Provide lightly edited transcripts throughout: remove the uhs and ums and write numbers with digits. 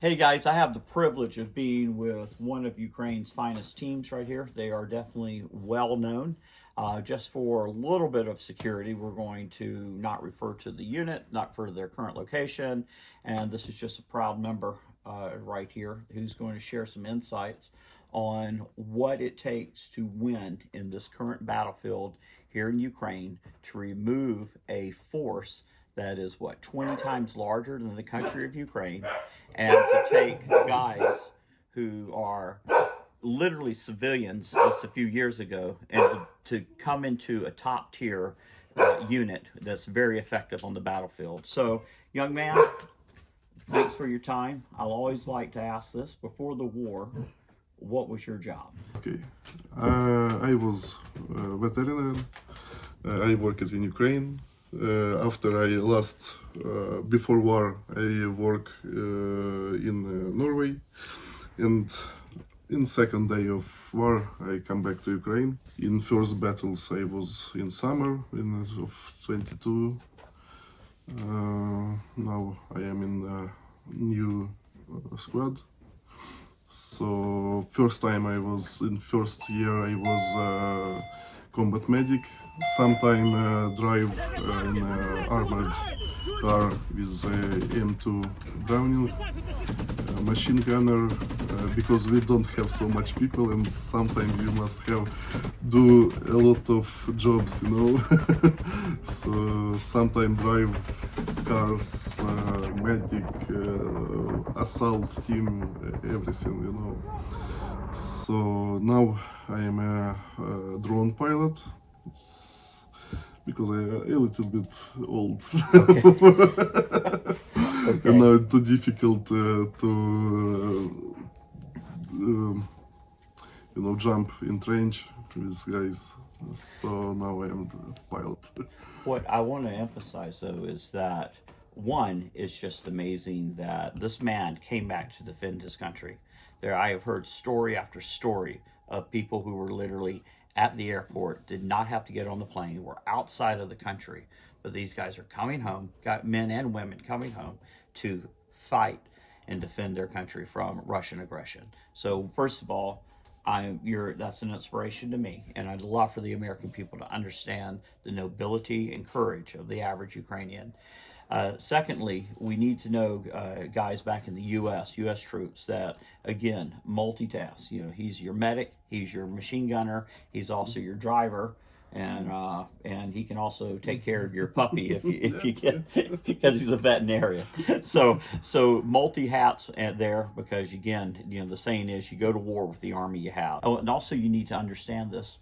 Hey guys, I have the privilege of being with one of Ukraine's finest teams right here. They are definitely well known. Just for a little bit of security, we're going to not refer to the unit, not for their current location. And this is just a proud member right here who's going to share some insights on what it takes to win in this current battlefield here in Ukraine to remove a force that is what 20 times larger than the country of Ukraine, and to take guys who are literally civilians just a few years ago and to come into a top tier unit that's very effective on the battlefield. So, young man, thanks for your time. I'll always like to ask this: before the war, what was your job? Okay, I was a veterinarian. I worked in Ukraine. After I last, before war, I work in Norway, and in second day of war, I come back to Ukraine. In first battles, I was in summer of 22. Now I am in a new squad. So first time I was in first year I was combat medic. Sometime drive in armored car with M2 Browning, machine gunner, because we don't have so much people and sometimes you must have do a lot of jobs, you know. So sometimes drive cars, medic, assault team, everything, you know. So now I am a drone pilot. It's because I'm a little bit old. Okay. And now it's too difficult to jump in range with guys. So now I am the pilot. What I want to emphasize, though, is that one, it's just amazing that this man came back to defend his country. There, I have heard story after story of people who were literally at the airport, did not have to get on the plane, were outside of the country, but these guys are coming home, got men and women coming home to fight and defend their country from Russian aggression. So, first of all, that's an inspiration to me, and I'd love for the American people to understand the nobility and courage of the average Ukrainian. Secondly, we need to know guys back in the U.S. troops that, again, multitask. You know, he's your medic, he's your machine gunner, he's also your driver, and he can also take care of your puppy if you get, because he's a veterinarian. So multi hats there, because again, you know, the saying is you go to war with the army you have. Oh, and also you need to understand this: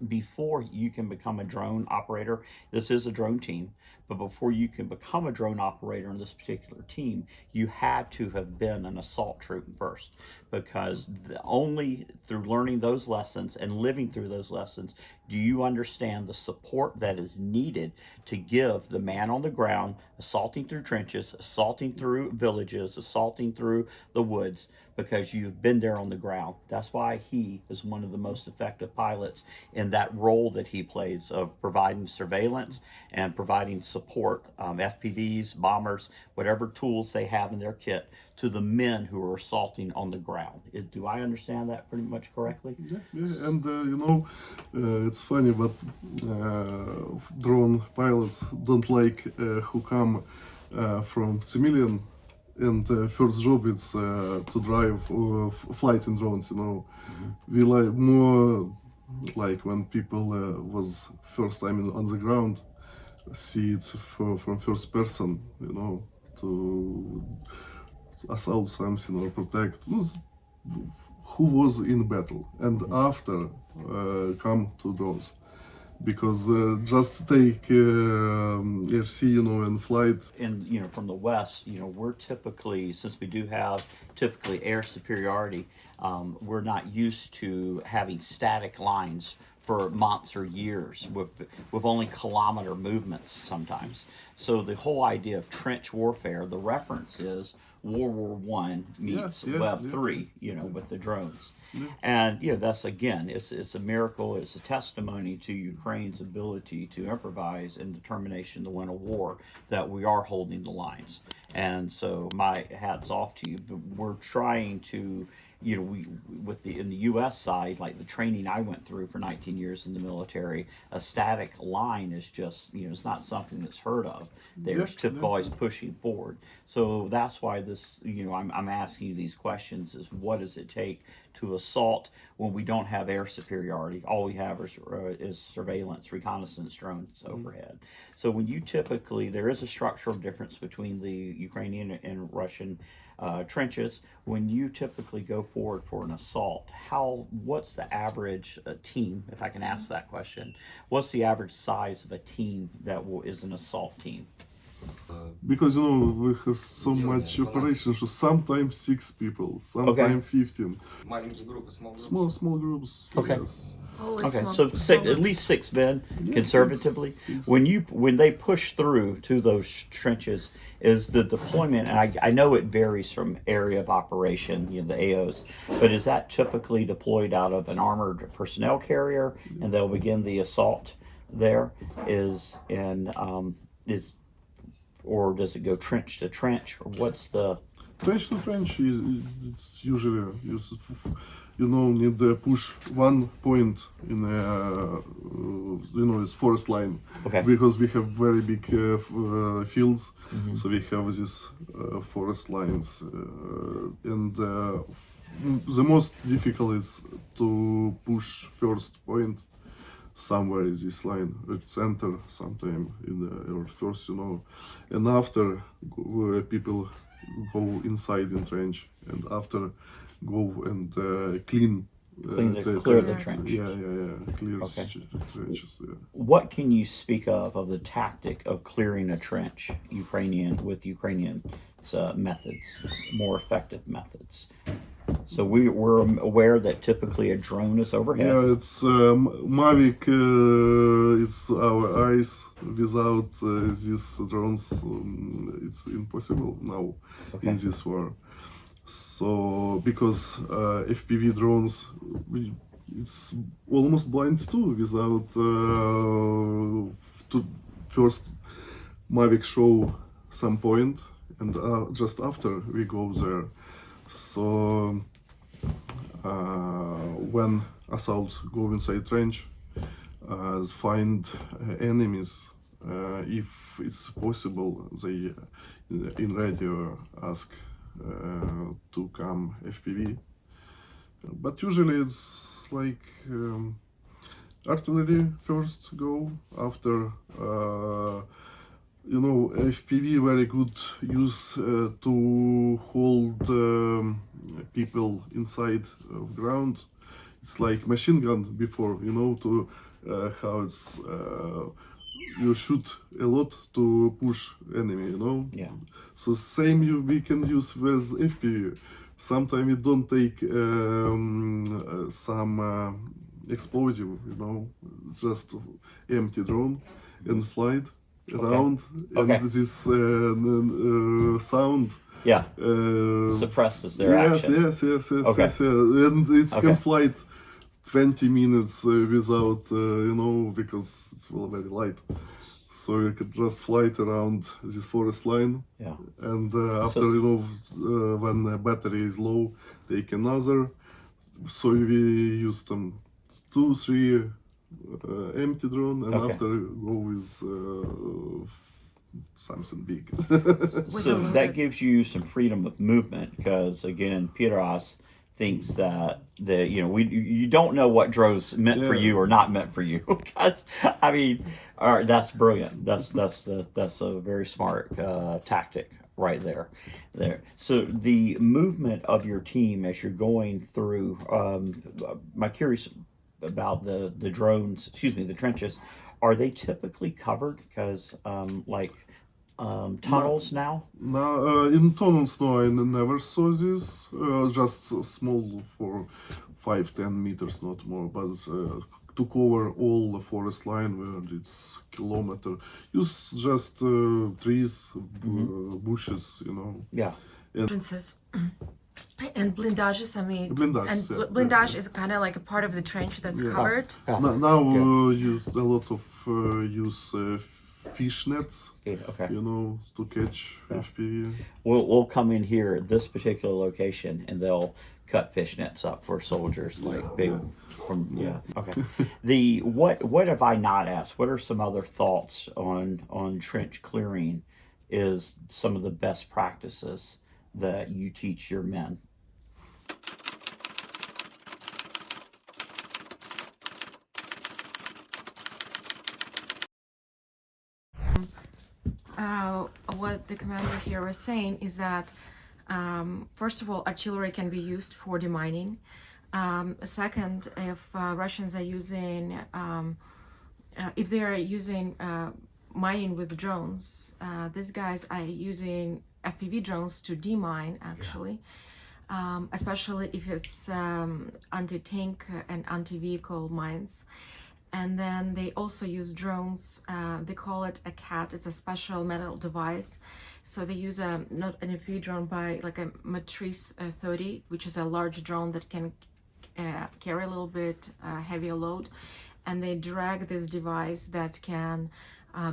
before you can become a drone operator, this is a drone team, but before you can become a drone operator in this particular team, you had to have been an assault troop first, because only through learning those lessons and living through those lessons do you understand the support that is needed to give the man on the ground, assaulting through trenches, assaulting through villages, assaulting through the woods, because you've been there on the ground. That's why he is one of the most effective pilots in that role that he plays of providing surveillance and providing support, FPVs, bombers, whatever tools they have in their kit, to the men who are assaulting on the ground. Do I understand that pretty much correctly? Yeah. And it's funny, but drone pilots don't like who come from civilian, and first job is to drive or flight in drones. You know, we like more like when people was first time on the ground, see it from first person. You know, to assault something or protect. Who was in battle, and after come to drones, because just take RC, you know, and flight. And you know, from the west, you know, we're typically, since we do have typically air superiority, we're not used to having static lines for months or years with only kilometer movements sometimes. So the whole idea of trench warfare, the reference is World War One meets Web 3, you know, with the drones. And you know, that's, again, it's a miracle. It's a testimony to Ukraine's ability to improvise and determination to win a war, that we are holding the lines. And so my hat's off to you. But we're trying to, we with the in the U.S. side, like the training I went through for 19 years in the military, a static line is just, it's not something that's heard of. There's typically always pushing forward. So that's why this, I'm asking you these questions: is what does it take to assault when we don't have air superiority? All we have is surveillance, reconnaissance drones overhead. So when you typically, there is a structural difference between the Ukrainian and Russian trenches. When you typically go forward for an assault, what's the average team, if I can ask that question, what's the average size of a team that is an assault team? Because we have so much operations, so sometimes 6 people, sometimes 15. Маленькие группы, small groups. Small groups. Okay. Yes. Okay, so at least 6 men, conservatively. six. When they push through to those trenches, is the deployment, and I know it varies from area of operation, the AOs, but is that typically deployed out of an armored personnel carrier, and they'll begin the assault there? Or does it go trench to trench, or what's the? Trench to trench is it's usually used. Need to push one point in it's forest line. Okay. Because we have very big fields, so we have these forest lines, and the most difficult is to push first point somewhere in this line, at center, sometime in the first, and after people go inside in trench, and after go and clear the trench. Clear Okay. trenches. Yeah. What can you speak of the tactic of clearing a trench, with Ukrainian methods, more effective methods? So we're aware that typically a drone is overhead. Yeah, it's Mavic. It's our eyes. Without these drones, it's impossible now in this war. So because FPV drones, it's almost blind too. Without first Mavic show some point, and just after we go there. So when assaults go inside trench, find enemies. If it's possible, they in radio ask to come FPV. But usually it's like artillery first go, after FPV very good use to hold people inside of ground. It's like machine gun before, to how it's you shoot a lot to push enemy, Yeah. So same we can use with FPV. Sometimes it don't take some explosive, just empty drone and flight around, Okay. and this sound. Yeah. Suppresses their action. Yes. Okay. Yes. And it Okay. can flight 20 minutes without, because it's very light. So you could just fly around this forest line. Yeah. And after, when the battery is low, take another. So we use them 2-3 empty drone, and Okay. after go with something big. So that gives you some freedom of movement, because again, Piras thinks that you don't know what drone's meant for you or not meant for you. Because all right, that's brilliant. That's a very smart tactic right there. So the movement of your team as you're going through. My curious about the drones. The trenches. Are they typically covered? Because tunnels now? Now, in tunnels, no, I never saw this. Just small for 5-10 meters, not more. But to cover all the forest line where it's kilometer, use just trees, bushes, Yeah. Entrances and blindages. Blindage, and yeah, blindage is kind of like a part of the trench that's covered. Now use a lot of fish nets, Yeah, okay. to catch FPV. We'll come in here at this particular location and they'll cut fish nets up for soldiers, like big okay. What have I not asked? What are some other thoughts on trench clearing? Is some of the best practices that you teach your men? What the commander here was saying is that, first of all, artillery can be used for demining. Second, if Russians are using, if they are using mining with drones, these guys are using FPV drones to demine, actually. Especially if it's anti-tank and anti-vehicle mines. And then they also use drones. They call it a CAT. It's a special metal device. So they use not an FPV drone, by like a Matrice 30, which is a large drone that can carry a little bit heavier load. And they drag this device that can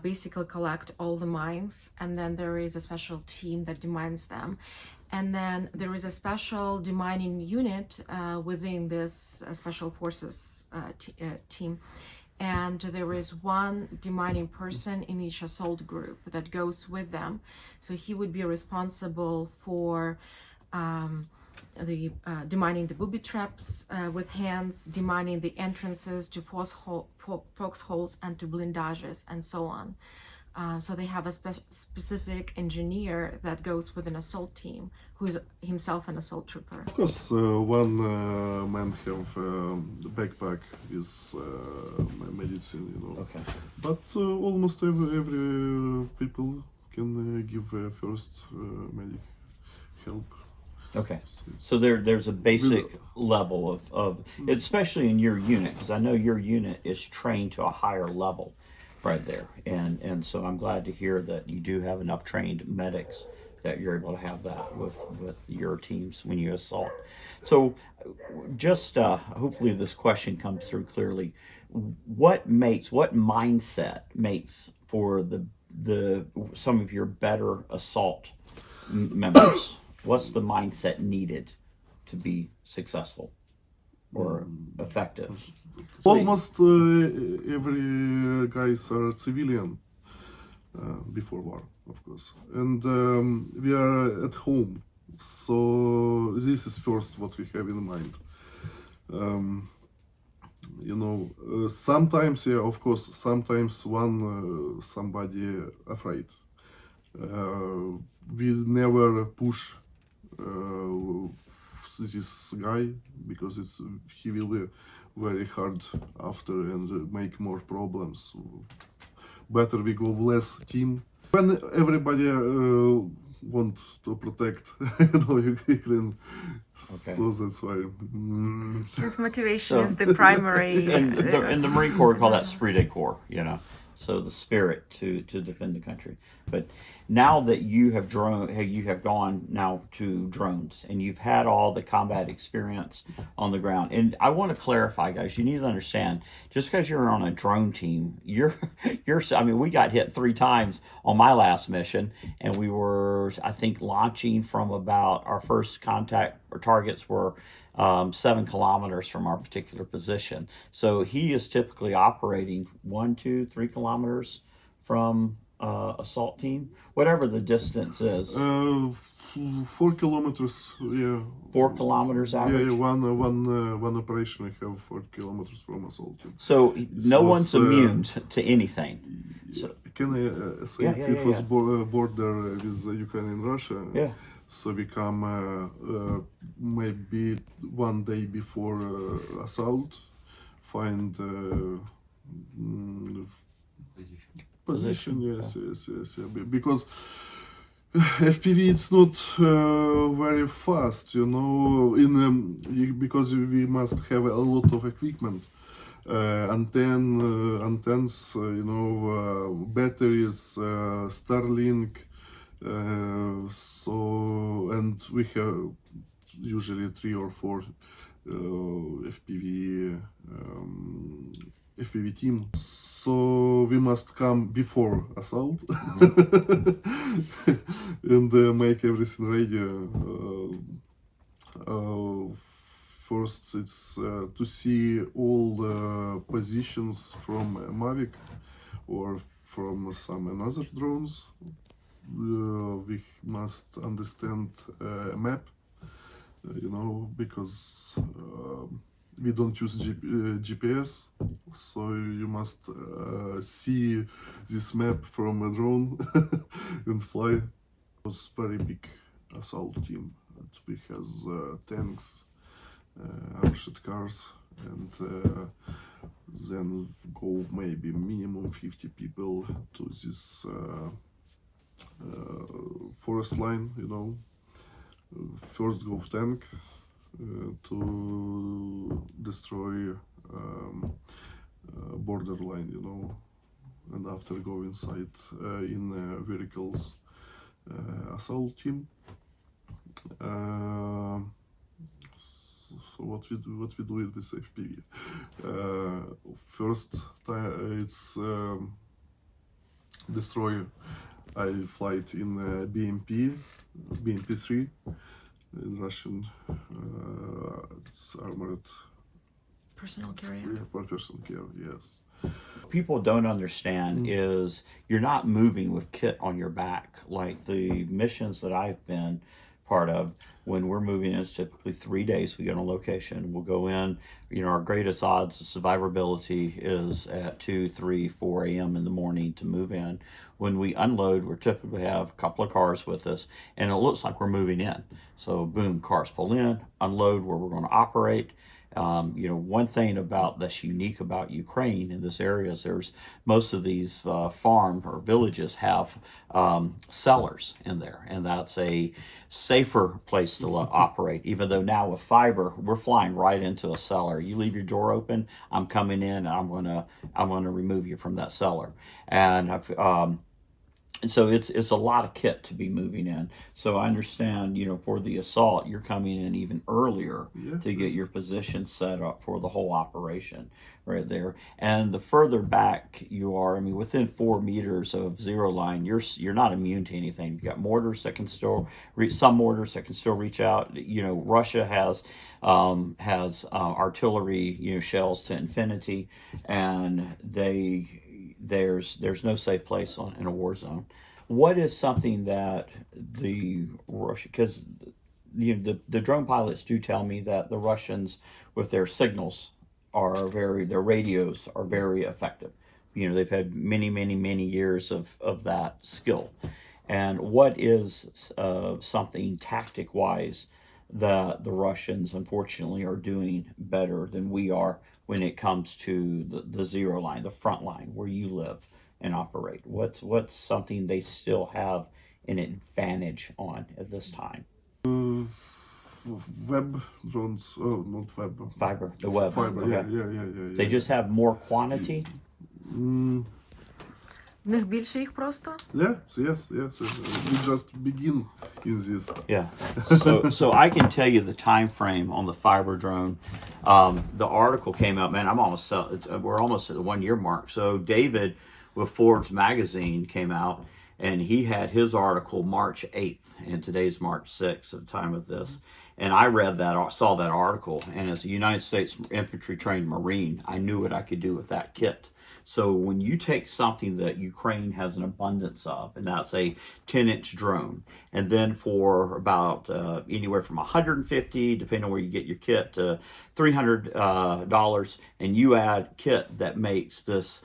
basically collect all the mines. And then there is a special team that demines them. And then there is a special demining unit within this special forces team. And there is one demining person in each assault group that goes with them. So he would be responsible for demining the booby traps with hands, demining the entrances to foxholes and to blindages and so on. So they have a specific engineer that goes with an assault team, who is himself an assault trooper. Of course, one man have the backpack with medicine, Okay. But almost every people can give first medic help. Okay, so there's a basic level of especially in your unit, because I know your unit is trained to a higher level right there, and so I'm glad to hear that you do have enough trained medics that you're able to have that with your teams when you assault. So just hopefully this question comes through clearly. What mindset makes for the some of your better assault members? What's the mindset needed to be successful or effective? Almost every guys are civilian before war, of course, and we are at home. So this is first what we have in mind. Sometimes, of course, sometimes somebody afraid. We never push this guy because he will be very hard after and make more problems. Better we go less team. When everybody want to protect Ukraine, so that's why. His motivation is the primary. And the Marine Corps call that esprit de corps, so the spirit to defend the country. But now that you have gone now to drones and you've had all the combat experience on the ground, and I want to clarify, guys, you need to understand, just because you're on a drone team, we got hit 3 times on my last mission, and we were, I think, launching from about our first contact or targets were 7 kilometers from our particular position. So he is typically operating 1, 2, 3 kilometers from assault team, whatever the distance is. 4 kilometers, yeah. 4 kilometers average? Yeah, one operation I have 4 kilometers from assault team. So no one's immune to anything. So, can I say it was border with Ukraine and Russia? Yeah. So we come maybe one day before assault, find position. Yes. Because FPV it's not very fast, because we must have a lot of equipment. Antennas, batteries, Starlink. And we have usually 3 or 4 FPV FPV team. So we must come before assault and make everything ready. First, it's to see all the positions from Mavic or from some another drones. We must understand map, because we don't use GPS, so you must see this map from a drone and fly. It was very big assault team. We has tanks, armored cars, and then go maybe minimum 50 people to this forest line. First go tank to destroy borderline, and after go inside in vehicles, assault team. So what we do with this FPV? First, it's destroyer. I fly it in BMP3 in Russian. It's armored Personal carrier. personal care. Yes. People don't understand is you're not moving with kit on your back. Like the missions that I've been part of, when we're moving, it's typically 3 days. We get on location, we'll go in, our greatest odds of survivability is at 2, 3, 4 a.m. in the morning to move in. When we unload, we typically have a couple of cars with us, and it looks like we're moving in. So boom, cars pull in, unload where we're going to operate. One thing that's unique about Ukraine in this area is there's most of these farm or villages have cellars in there, and that's a safer place to operate. Even though now with fiber, we're flying right into a cellar. You leave your door open, I'm coming in, and I'm gonna remove you from that cellar. And and so it's a lot of kit to be moving in. So I understand, for the assault, you're coming in even earlier to get your position set up for the whole operation right there. And the further back you are, within 4 meters of zero line, you're not immune to anything. You've got mortars that can still reach, some mortars that can still reach out. Russia has artillery, shells to infinity, and there's no safe place in a war zone. What is something that the Russia, because the drone pilots do tell me that the Russians with their signals their radios are very effective. They've had many years of that skill. And what is something tactic wise that the Russians unfortunately are doing better than we are when it comes to the zero line, the front line where you live and operate? What's something they still have an advantage on at this time? Web drones. Oh, not web. Fiber, the web. Fiber. Okay. Yeah. They just have more quantity. В них більше їх просто? Yes. We just begin in this. Yeah. So I can tell you the time frame on the fiber drone. The article came out, man. We're almost at the 1 year mark. So David with Forbes magazine came out, and he had his article March 8th, and today's March 6th at the time of this. And I saw that article, and as a United States infantry trained Marine, I knew what I could do with that kit. So when you take something that Ukraine has an abundance of, and that's a 10-inch drone, and then for about anywhere from $150, depending on where you get your kit, to $300, and you add kit that makes this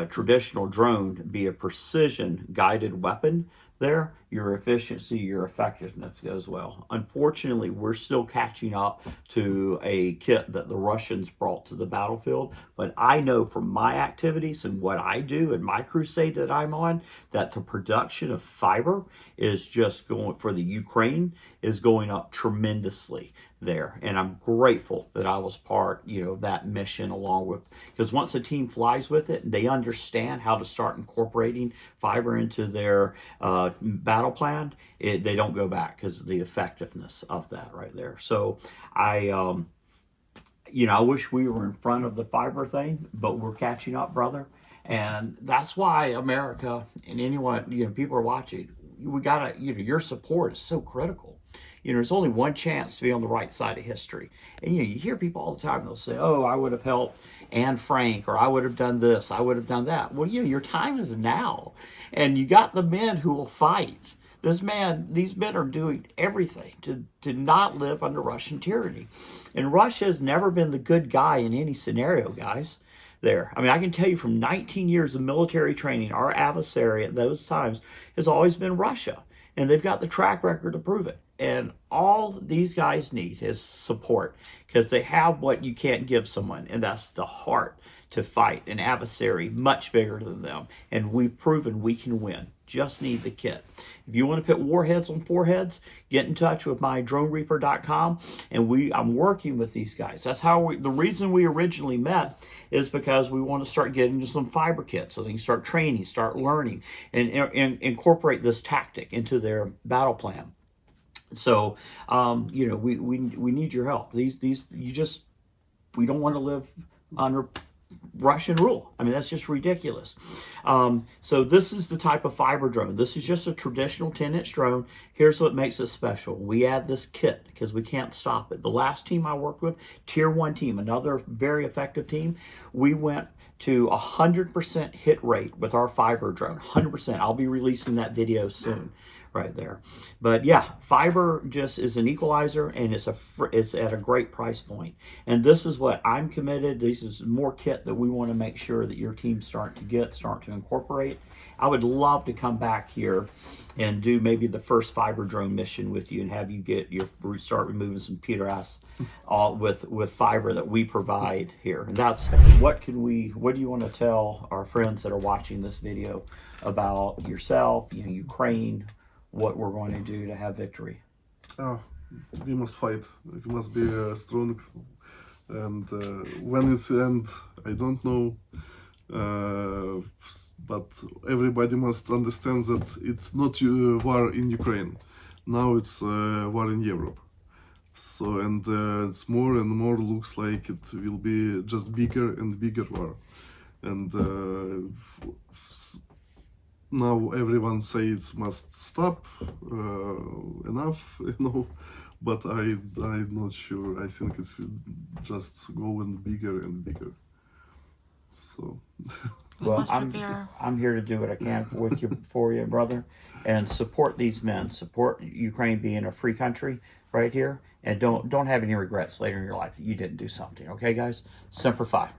traditional drone be a precision guided weapon, there, your efficiency, your effectiveness goes well. Unfortunately, we're still catching up to a kit that the Russians brought to the battlefield. But I know from my activities and what I do in my crusade that I'm on, that the production of fiber is just going, for the Ukraine, is going up tremendously there. And I'm grateful that I was part, of that mission along with, because once a team flies with it, they understand how to start incorporating fiber into their battle plan. They don't go back because of the effectiveness of that right there. So You know, I wish we were in front of the fiber thing, but we're catching up, brother. And that's why America and anyone, you know, people are watching. We gotta, you know, your support is so critical. You know, there's only one chance to be on the right side of history. And, you know, you hear people all the time, they'll say, oh, I would have helped Anne Frank, or I would have done this, I would have done that. Well, you know, your time is now. And you got the men who will fight. These men are doing everything to not live under Russian tyranny. And Russia has never been the good guy in any scenario, guys. There. I mean, I can tell you from 19 years of military training, our adversary at those times has always been Russia. And they've got the track record to prove it. And all these guys need is support, because they have what you can't give someone, and that's the heart to fight an adversary much bigger than them. And we've proven we can win. Just need the kit. If you want to put warheads on foreheads, get in touch with my dronereaper.com, and I'm working with these guys. That's how the reason we originally met is because we want to start getting to some fiber kits so they can start training, start learning, and incorporate this tactic into their battle plan. So, you know, we need your help. We don't want to live under Russian rule. I mean, that's just ridiculous. So this is the type of fiber drone. This is just a traditional 10-inch drone. Here's what makes it special. We add this kit because we can't stop it. The last team I worked with, Tier 1 team, another very effective team, we went to 100% hit rate with our fiber drone. 100%. I'll be releasing that video soon. Right there. But yeah, fiber just is an equalizer, and it's at a great price point. And this is what I'm committed. This is more kit that we want to make sure that your teams start to incorporate. I would love to come back here and do maybe the first fiber drone mission with you, and have you start removing some PRS all with fiber that we provide here. And that's what do you want to tell our friends that are watching this video about yourself, you know, Ukraine, what we're going to do to have victory? We must fight. We must be strong. And when it's end, I don't know. But everybody must understand that it's not war in Ukraine. Now it's war in Europe. So, and it's more and more looks like it will be just bigger and bigger war. And now everyone says it must stop, enough, you know, but I'm not sure. I think it's just going bigger and bigger. So, well, I'm here to do what I can for you, brother, and support these men. Support Ukraine being a free country right here, and don't have any regrets later in your life that you didn't do something. Okay, guys, Semper Fi.